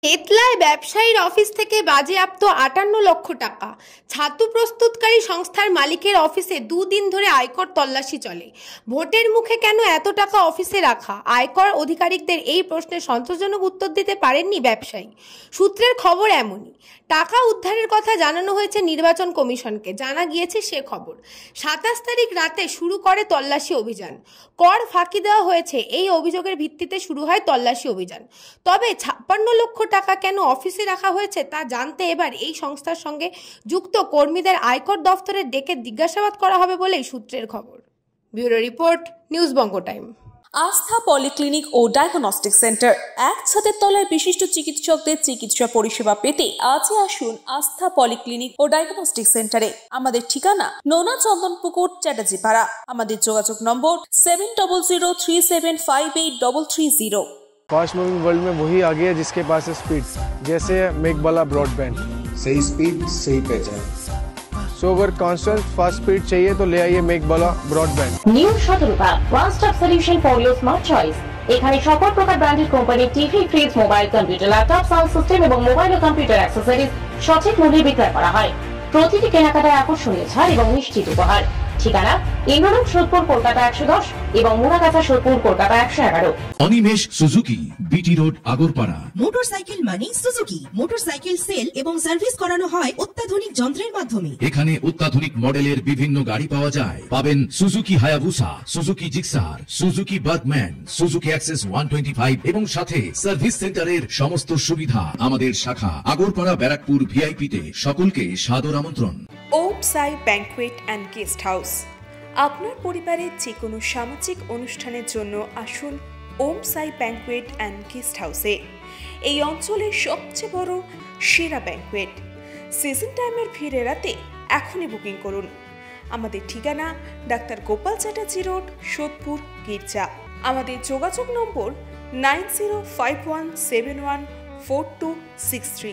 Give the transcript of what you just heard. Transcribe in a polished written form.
বেতলায় ব্যবসায়ীর অফিস থেকে বাজেয়াপ্ত ৫৮ লক্ষ টাকা। ছাতু প্রস্তুতকারী সংস্থার মালিকের অফিসে দুদিন ধরে আয়কর তল্লাশি চলে। ভোটের মুখে কেন এত টাকা অফিসে রাখা? আয়কর আধিকারিকদের এই প্রশ্নের সন্তোষজনক উত্তর দিতে পারেননি ব্যবসায়ী। সূত্রের খবর এমনই। টাকা উদ্ধারের কথা জানানো হয়েছে নির্বাচন কমিশনকে। জানা গিয়েছে সে খবর ২৭ তারিখ রাতে শুরু করে তল্লাশি অভিযান। কর ফাঁকি দেওয়া হয়েছে, এই অভিযোগের ভিত্তিতে শুরু হয় তল্লাশি অভিযান। তবে ৫৬ লক্ষ টাকা কেন অফিসে রাখা হয়েছে তা জানতে এবার এই সংস্থার সঙ্গে যুক্ত কর্মীদের আয়কর দফতরে ডেকে জিজ্ঞাসাবাদ করা হবে বলেই সূত্রের খবর। ব্যুরো রিপোর্ট, নিউজ বঙ্গ টাইম। আস্থা পলিক্লিনিক ও ডায়াগনস্টিক সেন্টার, এক ছাদের তলায় বিশিষ্ট চিকিৎসকদের চিকিৎসা পরিষেবা পেতে আজই আসুন আস্থা পলিক্লিনিক ও ডায়াগনস্টিক সেন্টারে। আমাদের ঠিকানা নোনা চন্দনপুকুর, চ্যাটার্জিপাড়া। আমাদের যোগাযোগ নম্বর 7003758330। फास्ट मूविंग वर्ल्ड में वही आगे है जिसके पास है स्पीड, जैसे मेघबाला ब्रॉडबैंड। सही स्पीड, सही पहचान। सो अगर कांस्टेंट फास्ट स्पीड चाहिए तो ले आइए Meghbala broadband. New Shatarupa one stop solution for your smart choice. এখানে সকল প্রকার ব্র্যান্ডেড কোম্পানির TV, fridge, mobile, computer, laptop, sound system এবং মোবাইল ও কম্পিউটার অ্যাক্সেসরিজ সঠিক মূল্যে বিক্রয় করা হয়। প্রতিটি কেনাকাটায় আকর্ষণীয় ছাড় এবং নিশ্চিত উপহার। ঠিকানা ইন্দ্রলোক, সোদপুর, কলকাতা ১১০ এবং Muragachha, Sodepur, Kolkata ১১১। Animesh Suzuki, BT road, Agarpara. Motorcycle মানে সুজুকি। মোটরসাইকেল সেল এবং সার্ভিস করানো হয় অত্যাধুনিক যন্ত্রের মাধ্যমে। এখানে অত্যাধুনিক মডেলের বিভিন্ন গাড়ি পাওয়া যায়। পাবেন Suzuki Hayabusa, Suzuki Gixxer, Suzuki Bergman, Suzuki access 125 এবং সাথে সার্ভিস সেন্টারের সমস্ত সুবিধা। আমাদের শাখা আগরপাড়া, ব্যারাকপুর ভিআইপি তে। সকলকে সাদর আমন্ত্রণ। ওম সাই ব্যাংকুয়েট অ্যান্ড গেস্ট হাউস। আপনার পরিবারের যে কোনো সামাজিক অনুষ্ঠানের জন্য আসুন ওম সাই ব্যাংকুয়েট অ্যান্ড গেস্ট হাউসে। এই অঞ্চলের সবচেয়ে বড় সেরা ব্যাংকুয়েট। সিজন টাইমের ভিড় এড়াতে এখনই বুকিং করুন। আমাদের ঠিকানা ডাক্তার গোপাল চ্যাটার্জি রোড, সোদপুর, গির্জা। আমাদের যোগাযোগ নম্বর 9051714263।